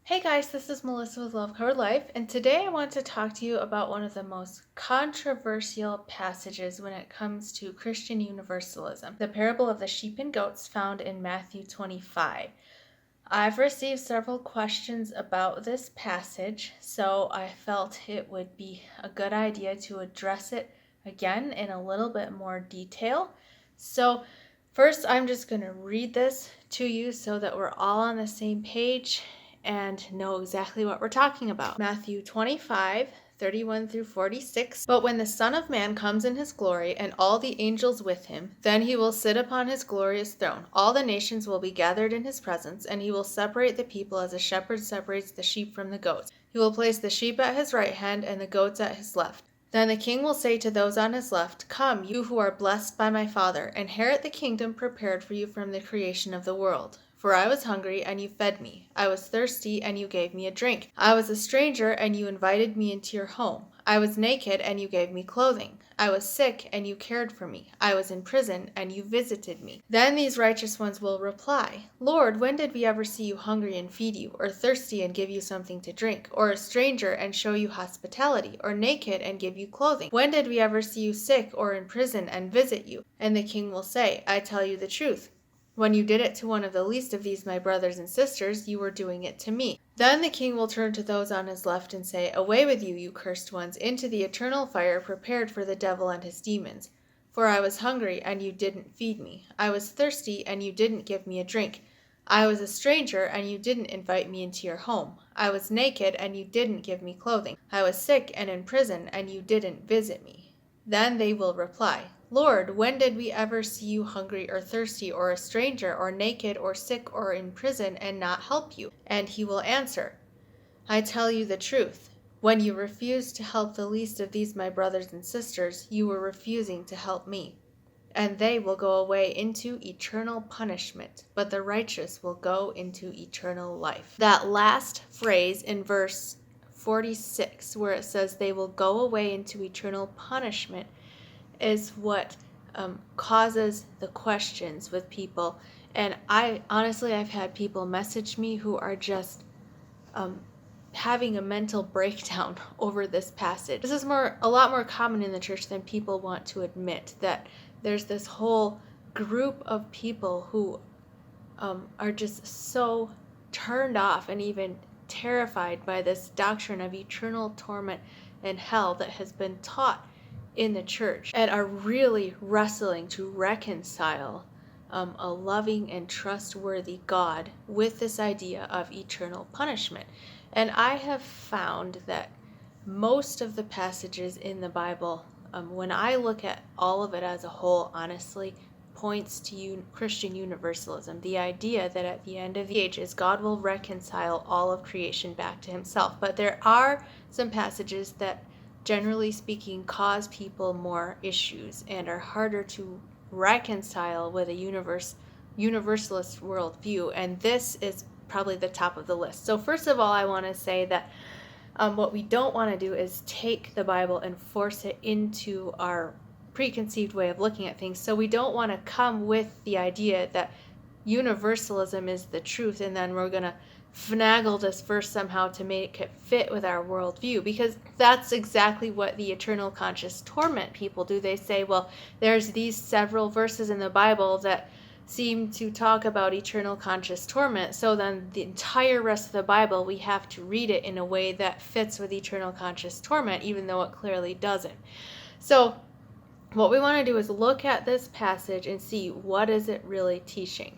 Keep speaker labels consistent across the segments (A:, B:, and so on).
A: Hey guys, this is Melissa with Love Covered Life, and today I want to talk to you about one of the most controversial passages when it comes to Christian universalism, the parable of the sheep and goats found in Matthew 25. I've received several questions about this passage, so I felt it would be a good idea to address it again in a little bit more detail. So first, I'm just going to read this to you so that we're all on the same page and know exactly what we're talking about. Matthew 25:31 through 46. But when the Son of Man comes in his glory and all the angels with him, then he will sit upon his glorious throne. All the nations will be gathered in his presence, and he will separate the people as a shepherd separates the sheep from the goats. He will place the sheep at his right hand and the goats at his left. Then the king will say to those on his left, "Come, you who are blessed by my Father, inherit the kingdom prepared for you from the creation of the world. For I was hungry, and you fed me. I was thirsty, and you gave me a drink. I was a stranger, and you invited me into your home. I was naked, and you gave me clothing. I was sick, and you cared for me. I was in prison, and you visited me." Then these righteous ones will reply, "Lord, when did we ever see you hungry and feed you, or thirsty and give you something to drink, or a stranger and show you hospitality, or naked and give you clothing? When did we ever see you sick or in prison and visit you?" And the king will say, "I tell you the truth. When you did it to one of the least of these my brothers and sisters, you were doing it to me." Then the king will turn to those on his left and say, "Away with you, you cursed ones, into the eternal fire prepared for the devil and his demons. For I was hungry, and you didn't feed me. I was thirsty, and you didn't give me a drink. I was a stranger, and you didn't invite me into your home. I was naked, and you didn't give me clothing. I was sick and in prison, and you didn't visit me." Then they will reply, "Lord, when did we ever see you hungry or thirsty or a stranger or naked or sick or in prison and not help you?" And he will answer, "I tell you the truth. When you refused to help the least of these my brothers and sisters, you were refusing to help me." And they will go away into eternal punishment, but the righteous will go into eternal life. That last phrase in verse 46, where it says they will go away into eternal punishment, is what causes the questions with people. And I've had people message me who are just having a mental breakdown over this passage. This is a lot more common in the church than people want to admit, that there's this whole group of people who are just so turned off and even terrified by this doctrine of eternal torment and hell that has been taught in the church, and are really wrestling to reconcile a loving and trustworthy God with this idea of eternal punishment. And I have found that most of the passages in the Bible, when I look at all of it as a whole, honestly, points to Christian universalism, the idea that at the end of the ages, God will reconcile all of creation back to himself. But there are some passages that, generally speaking, cause people more issues and are harder to reconcile with a universalist worldview, and this is probably the top of the list. So first of all, I want to say that what we don't want to do is take the Bible and force it into our preconceived way of looking at things. So we don't want to come with the idea that universalism is the truth, and then we're going to finagle this verse somehow to make it fit with our worldview, because that's exactly what the eternal conscious torment people do. They say, well, there's these several verses in the Bible that seem to talk about eternal conscious torment, so then the entire rest of the Bible, we have to read it in a way that fits with eternal conscious torment, even though it clearly doesn't. So what we want to do is look at this passage and see, what is it really teaching?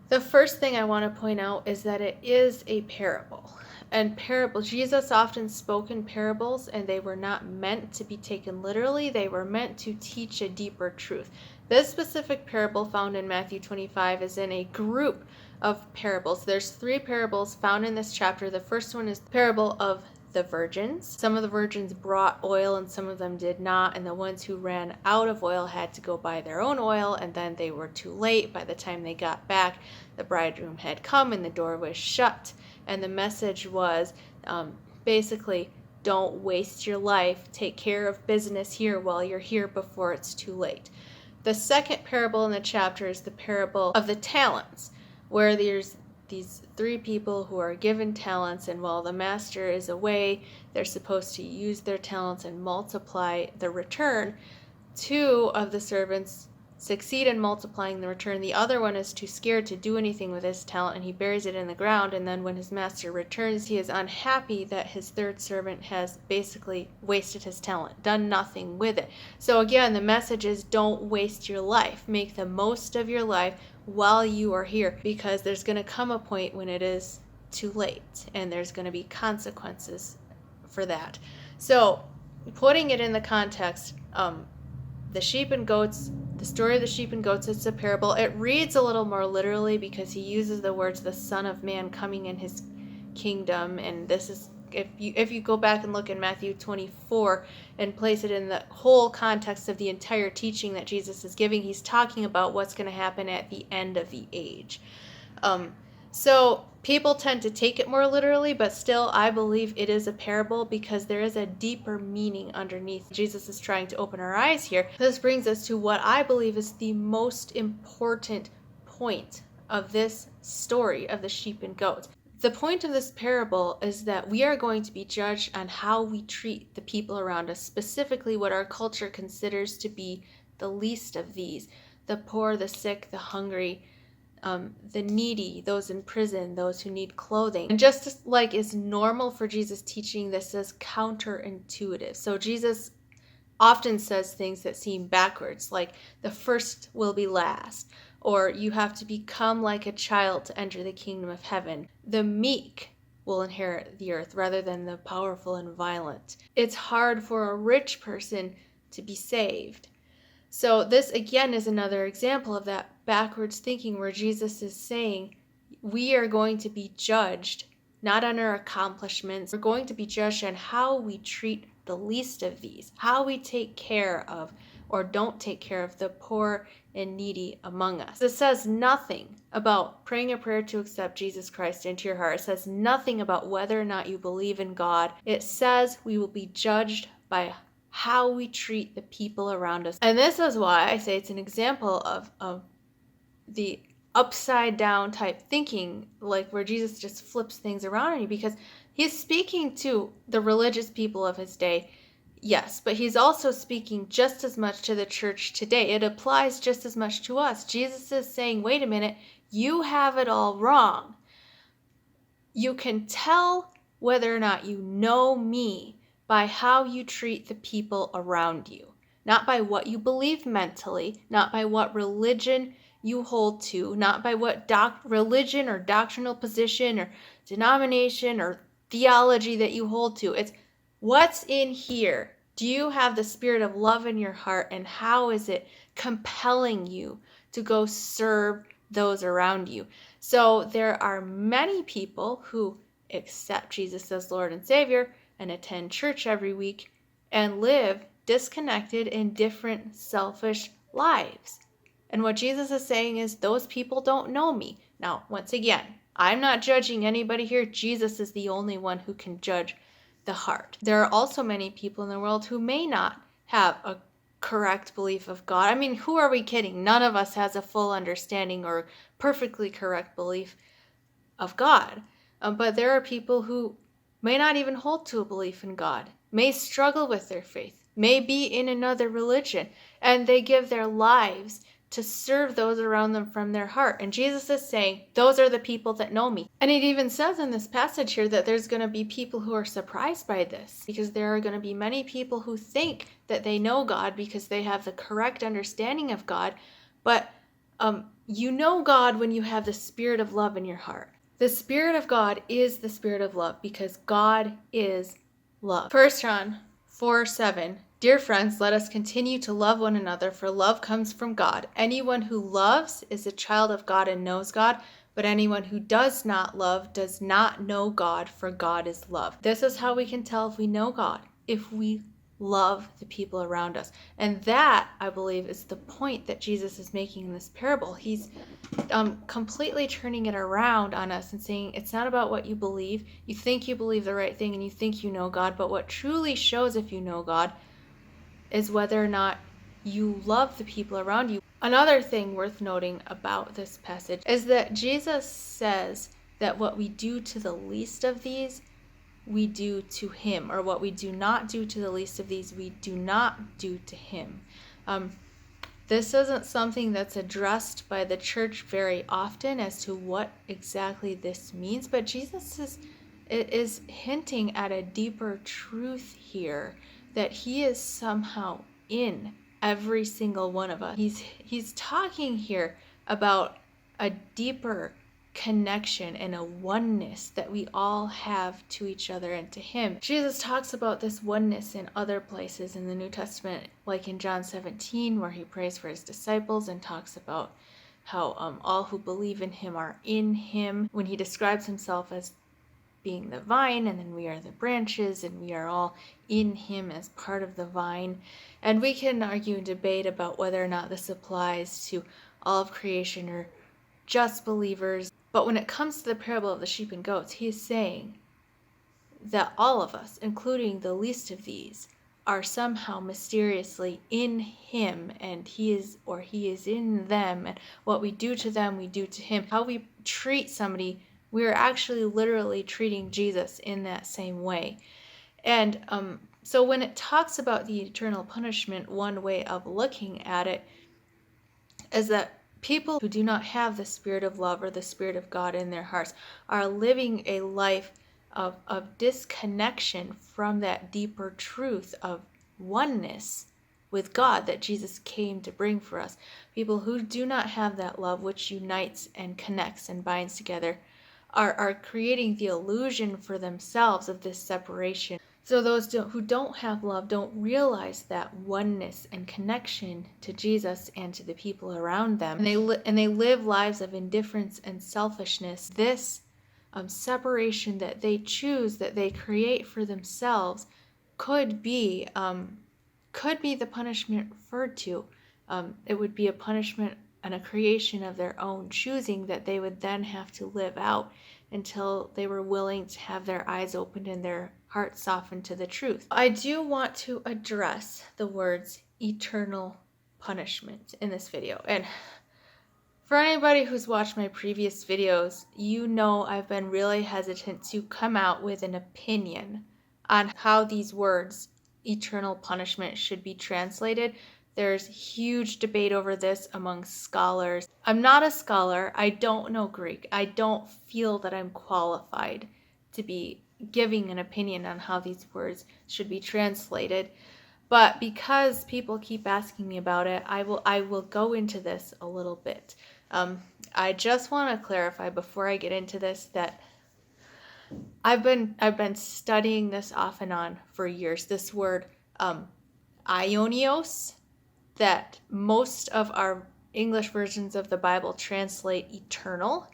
A: The first thing I want to point out is that it is a parable. And Jesus often spoke in parables, and they were not meant to be taken literally. They were meant to teach a deeper truth. This specific parable found in Matthew 25 is in a group of parables. There's 3 parables found in this chapter. The first one is the parable of the virgins. Some of the virgins brought oil and some of them did not, and the ones who ran out of oil had to go buy their own oil, and then they were too late. By the time they got back, the bridegroom had come and the door was shut. And the message was basically, don't waste your life. Take care of business here while you're here before it's too late. The second parable in the chapter is the parable of the talents, where there's these three people who are given talents, and while the master is away, they're supposed to use their talents and multiply the return. Two of the servants succeed in multiplying the return. The other one is too scared to do anything with his talent, and he buries it in the ground. And then when his master returns, he is unhappy that his third servant has basically wasted his talent, done nothing with it. So again, the message is, don't waste your life. Make the most of your life while you are here, because there's going to come a point when it is too late, and there's going to be consequences for that. So putting it in the context, the sheep and goats, the story of the sheep and goats, it's a parable. It reads a little more literally because he uses the words, the Son of Man coming in his kingdom. And this is, if you go back and look in Matthew 24 and place it in the whole context of the entire teaching that Jesus is giving, he's talking about what's going to happen at the end of the age. So people tend to take it more literally, but still I believe it is a parable because there is a deeper meaning underneath. Jesus is trying to open our eyes here. This brings us to what I believe is the most important point of this story of the sheep and goats. The point of this parable is that we are going to be judged on how we treat the people around us, specifically what our culture considers to be the least of these: the poor, the sick, the hungry, the needy, those in prison, those who need clothing. And just like is normal for Jesus teaching, this is counterintuitive. So Jesus often says things that seem backwards, like the first will be last, or you have to become like a child to enter the kingdom of heaven. The meek will inherit the earth rather than the powerful and violent. It's hard for a rich person to be saved. So this again is another example of that backwards thinking where Jesus is saying we are going to be judged not on our accomplishments. We're going to be judged on how we treat the least of these, how we take care of or don't take care of the poor and needy among us. It says nothing about praying a prayer to accept Jesus Christ into your heart. It says nothing about whether or not you believe in God. It says we will be judged by how we treat the people around us. And this is why I say it's an example of the upside down type thinking, like where Jesus just flips things around on you, because he's speaking to the religious people of his day, yes, but he's also speaking just as much to the church today. It applies just as much to us. Jesus is saying, wait a minute, you have it all wrong. You can tell whether or not you know me by how you treat the people around you, not by what you believe mentally, not by what religion you hold to, not by what religion or doctrinal position or denomination or theology that you hold to. It's what's in here. Do you have the spirit of love in your heart, and how is it compelling you to go serve those around you? So there are many people who accept Jesus as Lord and Savior and attend church every week and live disconnected in different selfish lives. And what Jesus is saying is those people don't know me. Now, once again, I'm not judging anybody here. Jesus is the only one who can judge the heart. There are also many people in the world who may not have a correct belief of God. I mean, who are we kidding? None of us has a full understanding or perfectly correct belief of God. But there are people who may not even hold to a belief in God, may struggle with their faith, may be in another religion, and they give their lives to serve those around them from their heart. And Jesus is saying, those are the people that know me. And it even says in this passage here that there's going to be people who are surprised by this, because there are going to be many people who think that they know God because they have the correct understanding of God. But you know God when you have the spirit of love in your heart. The Spirit of God is the Spirit of love because God is love. 1 John 4:7. Dear friends, let us continue to love one another, for love comes from God. Anyone who loves is a child of God and knows God, but anyone who does not love does not know God, for God is love. This is how we can tell if we know God, if we love the people around us. And that, I believe, is the point that Jesus is making in this parable. He's completely turning it around on us and saying it's not about what you believe. You think you believe the right thing and you think you know God, but what truly shows if you know God is whether or not you love the people around you. Another thing worth noting about this passage is that Jesus says that what we do to the least of these, we do to him, or what we do not do to the least of these, we do not do to him. This isn't something that's addressed by the church very often as to what exactly this means, but Jesus is hinting at a deeper truth here, that he is somehow in every single one of us. He's talking here about a deeper connection and a oneness that we all have to each other and to him. Jesus talks about this oneness in other places in the New Testament, like in John 17, where he prays for his disciples and talks about how all who believe in him are in him, when he describes himself as being the vine, and then we are the branches, and we are all in him as part of the vine. And we can argue and debate about whether or not this applies to all of creation or just believers. But when it comes to the parable of the sheep and goats, he is saying that all of us, including the least of these, are somehow mysteriously in him, and he is in them, and what we do to them, we do to him. How we treat somebody, we are actually literally treating Jesus in that same way. And so when it talks about the eternal punishment, one way of looking at it is that people who do not have the Spirit of love or the Spirit of God in their hearts are living a life of disconnection from that deeper truth of oneness with God that Jesus came to bring for us. People who do not have that love which unites and connects and binds together are creating the illusion for themselves of this separation. So those who don't have love don't realize that oneness and connection to Jesus and to the people around them. And they live lives of indifference and selfishness. This separation that they choose, that they create for themselves, could be the punishment referred to. It would be a punishment and a creation of their own choosing that they would then have to live out until they were willing to have their eyes opened and their hearts softened to the truth. I do want to address the words eternal punishment in this video. And for anybody who's watched my previous videos, you know I've been really hesitant to come out with an opinion on how these words, eternal punishment, should be translated. There's huge debate over this among scholars. I'm not a scholar. I don't know Greek. I don't feel that I'm qualified to be giving an opinion on how these words should be translated. But because people keep asking me about it, I will go into this a little bit. I just want to clarify before I get into this that I've been studying this off and on for years. This word aionios, that most of our English versions of the Bible translate eternal,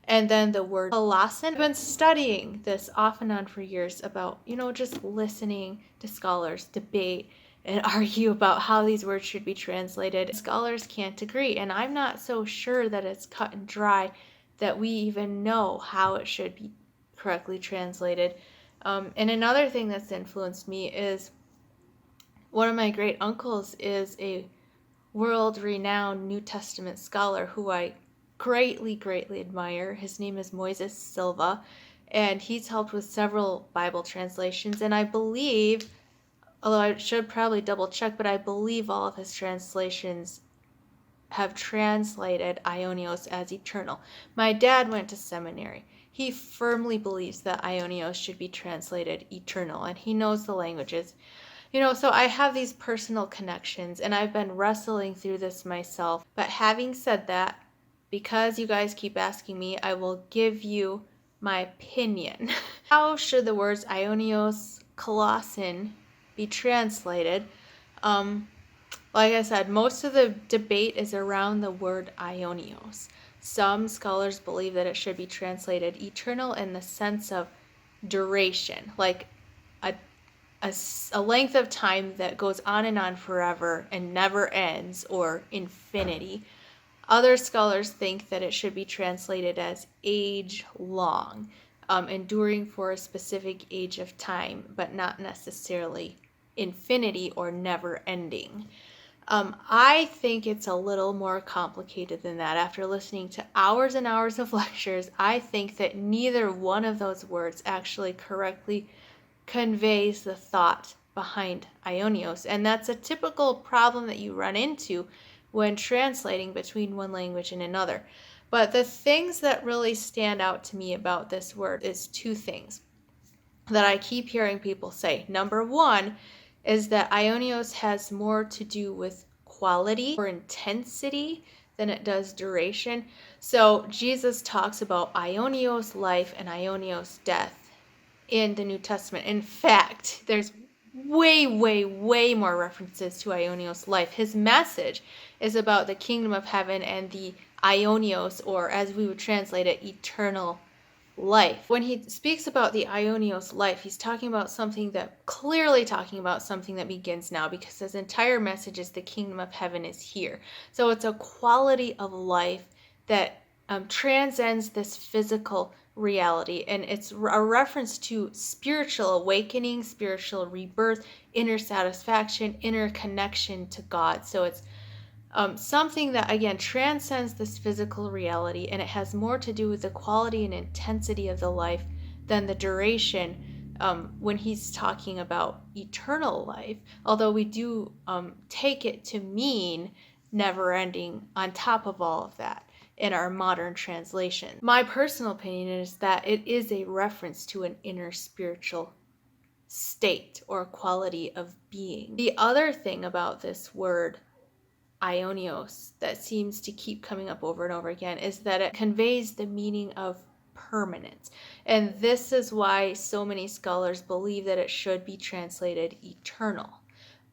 A: and then the word alasin. I've been studying this off and on for years about, just listening to scholars debate and argue about how these words should be translated. Scholars can't agree, and I'm not so sure that it's cut and dry that we even know how it should be correctly translated. And another thing that's influenced me is one of my great uncles is a world-renowned New Testament scholar who I greatly, greatly admire. His name is Moises Silva, and he's helped with several Bible translations, and I believe, although I should probably double check, but I believe all of his translations have translated aionios as eternal. My dad went to seminary. He firmly believes that aionios should be translated eternal, and he knows the languages. So I have these personal connections, and I've been wrestling through this myself. But having said that, because you guys keep asking me, I will give you my opinion. How should the words aionios, kolossin be translated? Like I said, most of the debate is around the word aionios. Some scholars believe that it should be translated eternal in the sense of duration, like a length of time that goes on and forever and never ends, or infinity. Other scholars think that it should be translated as age long, enduring for a specific age of time, but not necessarily infinity or never ending. I think it's a little more complicated than that. After listening to hours and hours of lectures, I think that neither one of those words actually correctly conveys the thought behind aionios. And that's a typical problem that you run into when translating between one language and another. But the things that really stand out to me about this word is two things that I keep hearing people say. Number one is that aionios has more to do with quality or intensity than it does duration. So Jesus talks about aionios life and aionios death in the New Testament. In fact, there's way more references to aionios life. His message is about the kingdom of heaven and the aionios, or as we would translate it, eternal life. When he speaks about the aionios life, he's talking about something that begins now, because his entire message is the kingdom of heaven is here. So it's a quality of life that transcends this physical reality, and it's a reference to spiritual awakening, spiritual rebirth, inner satisfaction, inner connection to God. So it's something that, again, transcends this physical reality, and it has more to do with the quality and intensity of the life than the duration when he's talking about eternal life, although we do take it to mean never ending on top of all of that in our modern translation. My personal opinion is that it is a reference to an inner spiritual state or quality of being. The other thing about this word aionios that seems to keep coming up over and over again is that it conveys the meaning of permanence. And this is why so many scholars believe that it should be translated eternal.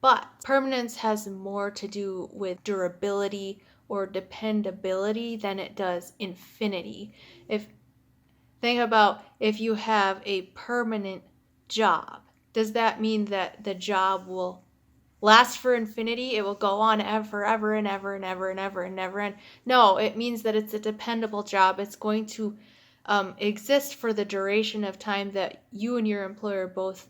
A: But permanence has more to do with durability or dependability than it does infinity. Think about if you have a permanent job, does that mean that the job will last for infinity? It will go on forever and ever and ever and ever and never end? No, it means that it's a dependable job. It's going to exist for the duration of time that you and your employer both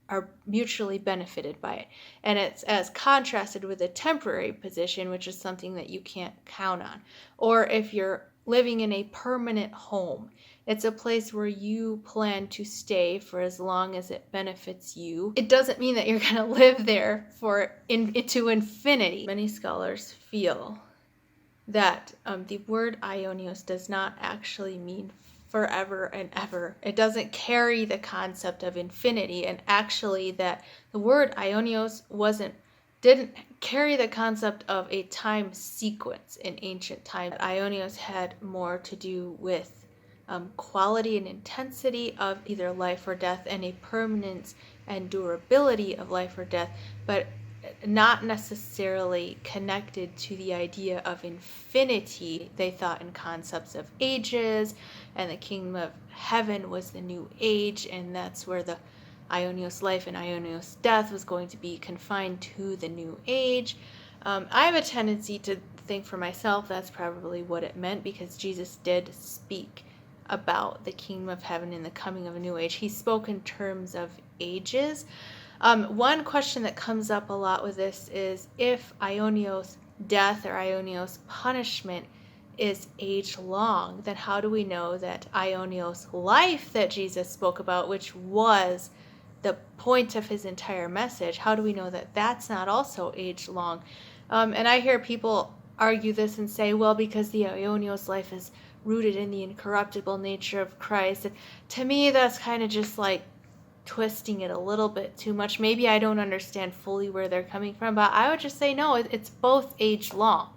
A: are mutually benefited by it. And it's as contrasted with a temporary position, which is something that you can't count on. Or if you're living in a permanent home, it's a place where you plan to stay for as long as it benefits you. It doesn't mean that you're going to live there into infinity. Many scholars feel that the word aionios does not actually mean forever and ever. It doesn't carry the concept of infinity, and actually that the word aionios didn't carry the concept of a time sequence in ancient time. Aionios had more to do with quality and intensity of either life or death, and a permanence and durability of life or death, but not necessarily connected to the idea of infinity. They thought in concepts of ages, and the kingdom of heaven was the new age, and that's where the aionios life and aionios death was going to be confined to the new age. I have a tendency to think for myself that's probably what it meant, because Jesus did speak about the kingdom of heaven and the coming of a new age. He spoke in terms of ages. One question that comes up a lot with this is, if aionios death or aionios punishment is age long, then how do we know that aionios life that Jesus spoke about, which was the point of his entire message, how do we know that that's not also age long? And I hear people argue this and say, well, because the aionios life is rooted in the incorruptible nature of Christ. And to me, that's kind of just like twisting it a little bit too much. Maybe I don't understand fully where they're coming from, but I would just say no, it's both age long.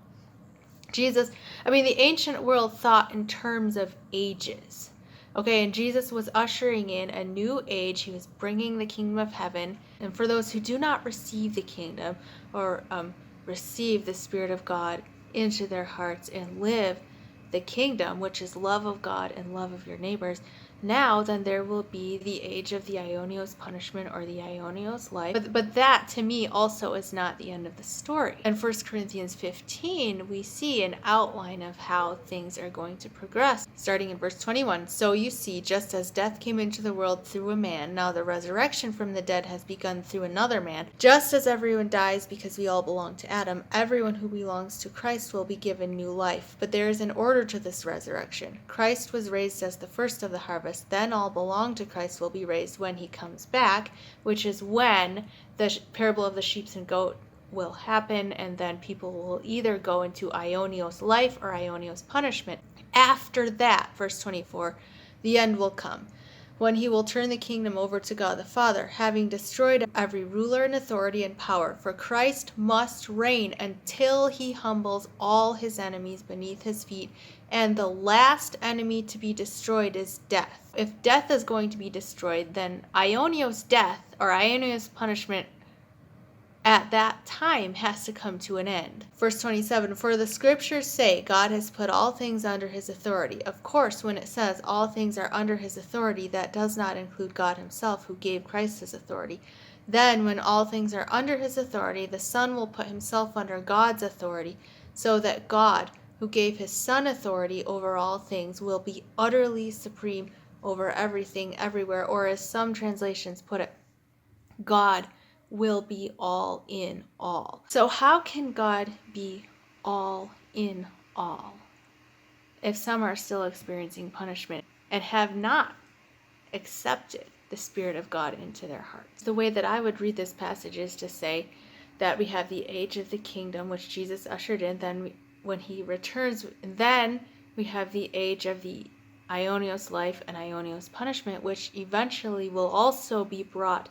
A: The ancient world thought in terms of ages. Okay, and Jesus was ushering in a new age. He was bringing the kingdom of heaven. And for those who do not receive the kingdom or receive the Spirit of God into their hearts and live the kingdom, which is love of God and love of your neighbors, now, then there will be the age of the Aionios punishment or the Aionios life. But that, to me, also is not the end of the story. In 1 Corinthians 15, we see an outline of how things are going to progress, starting in verse 21. So you see, just as death came into the world through a man, now the resurrection from the dead has begun through another man. Just as everyone dies because we all belong to Adam, everyone who belongs to Christ will be given new life. But there is an order to this resurrection. Christ was raised as the first of the harvest. Then all belong to Christ will be raised when he comes back, which is when the parable of the sheep and goat will happen, and then people will either go into Aionios life or Aionios punishment. After that, verse 24, the end will come, when he will turn the kingdom over to God the Father, having destroyed every ruler and authority and power. For Christ must reign until he humbles all his enemies beneath his feet, and the last enemy to be destroyed is death. If death is going to be destroyed, then Aionios death or Aionios punishment at that time has to come to an end. Verse 27, for the scriptures say God has put all things under his authority. Of course, when it says all things are under his authority, that does not include God himself, who gave Christ his authority. Then, when all things are under his authority, the Son will put himself under God's authority, so that God, who gave his Son authority over all things, will be utterly supreme over everything, everywhere, or as some translations put it, God will be all in all. So how can God be all in all if some are still experiencing punishment and have not accepted the Spirit of God into their hearts? The way that I would read this passage is to say that we have the age of the kingdom, which Jesus ushered in. Then when he returns, then we have the age of the Aionios life and Aionios punishment, which eventually will also be brought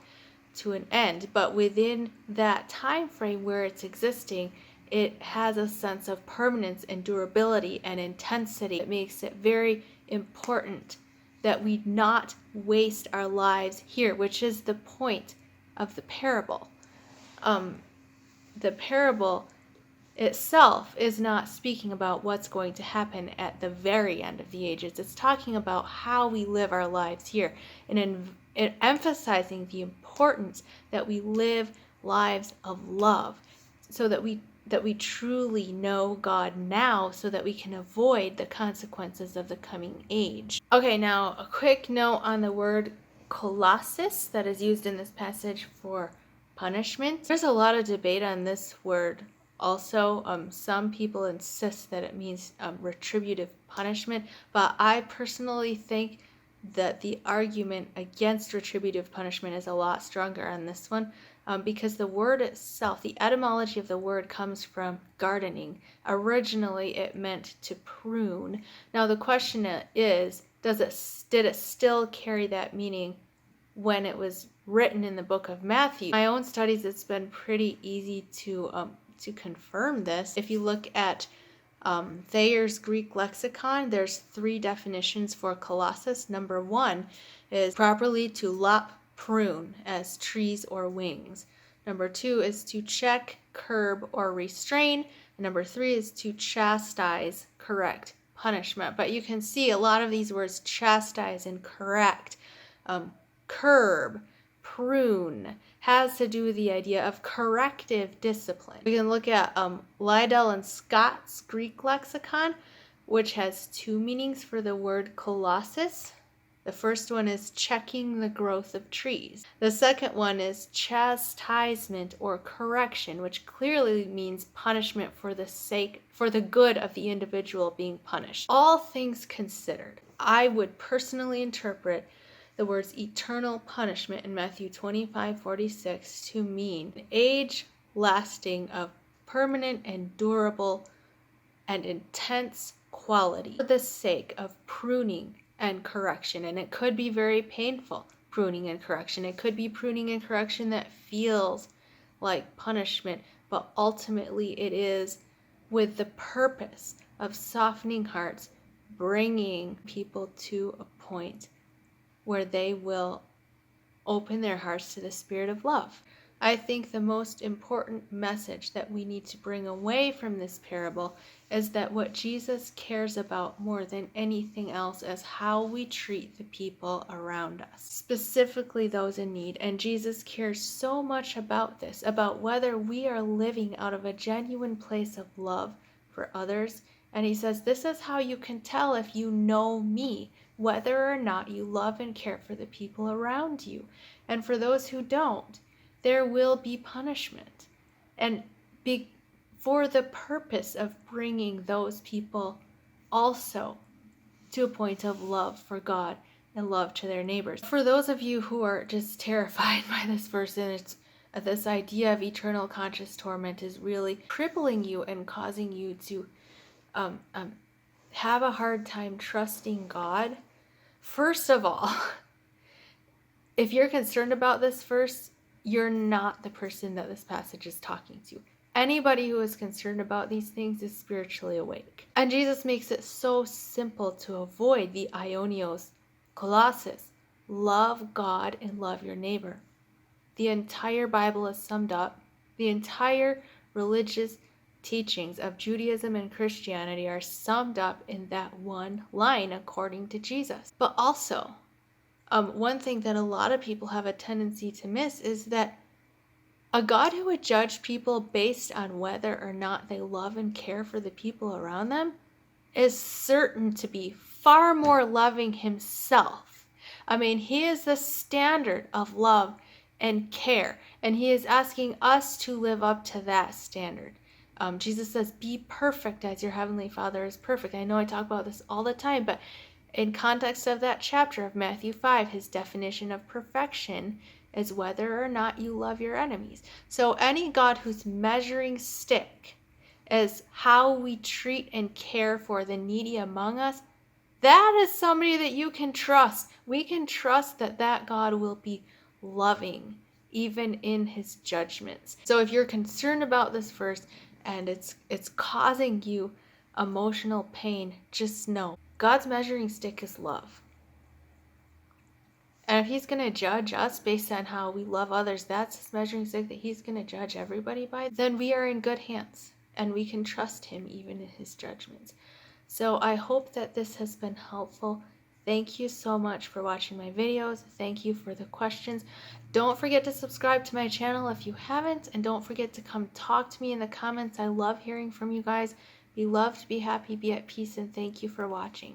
A: to an end. But within that time frame where it's existing, it has a sense of permanence and durability and intensity. It makes it very important that we not waste our lives here, which is the point of the parable. The parable itself is not speaking about what's going to happen at the very end of the ages. It's talking about how we live our lives here, and emphasizing the importance that we live lives of love, so that we truly know God now, so that we can avoid the consequences of the coming age. Okay, now a quick note on the word kolossus that is used in this passage for punishment. There's a lot of debate on this word. Also, some people insist that it means retributive punishment, but I personally think that the argument against retributive punishment is a lot stronger on this one, because the word itself, the etymology of the word, comes from gardening. Originally, it meant to prune. Now, the question is, did it still carry that meaning when it was written in the book of Matthew? In my own studies, it's been pretty easy to confirm this. If you look at Thayer's Greek lexicon, there's 3 definitions for kolossus. Number 1 is properly to lop, prune, as trees or wings. Number 2 is to check, curb, or restrain. And number 3 is to chastise, correct, punishment. But you can see a lot of these words, chastise and correct, curb, prune, has to do with the idea of corrective discipline. We can look at Liddell and Scott's Greek lexicon, which has 2 meanings for the word kolossus. The first one is checking the growth of trees. The second one is chastisement or correction, which clearly means punishment for the good of the individual being punished. All things considered, I would personally interpret the words eternal punishment in Matthew 25:46 to mean an age lasting of permanent and durable and intense quality for the sake of pruning and correction. And it could be very painful pruning and correction. It could be pruning and correction that feels like punishment, but ultimately it is with the purpose of softening hearts, bringing people to a point where they will open their hearts to the Spirit of love. I think the most important message that we need to bring away from this parable is that what Jesus cares about more than anything else is how we treat the people around us, specifically those in need. And Jesus cares so much about this, about whether we are living out of a genuine place of love for others. And he says, this is how you can tell if you know me, whether or not you love and care for the people around you. And for those who don't, there will be punishment. And for the purpose of bringing those people also to a point of love for God and love to their neighbors. For those of you who are just terrified by this verse, and it's this idea of eternal conscious torment is really crippling you and causing you to have a hard time trusting God. First of all, if you're concerned about this verse, you're not the person that this passage is talking to. Anybody who is concerned about these things is spiritually awake. And Jesus makes it so simple to avoid the Ionios Colossus. Love God and love your neighbor. The entire Bible is summed up. The entire religious teachings of Judaism and Christianity are summed up in that one line according to Jesus. But also, one thing that a lot of people have a tendency to miss is that a God who would judge people based on whether or not they love and care for the people around them is certain to be far more loving himself. I mean, he is the standard of love and care, and he is asking us to live up to that standard. Jesus says, be perfect as your heavenly Father is perfect. I know I talk about this all the time, but in context of that chapter of Matthew 5, his definition of perfection is whether or not you love your enemies. So any God whose measuring stick is how we treat and care for the needy among us, that is somebody that you can trust. We can trust that that God will be loving even in his judgments. So if you're concerned about this verse and it's causing you emotional pain, just know God's measuring stick is love. And if he's going to judge us based on how we love others, that's his measuring stick that he's going to judge everybody by, then we are in good hands and we can trust him even in his judgments. So I hope that this has been helpful. Thank you so much for watching my videos. Thank you for the questions. Don't forget to subscribe to my channel if you haven't, and don't forget to come talk to me in the comments. I love hearing from you guys. Be loved, be happy, be at peace, and thank you for watching.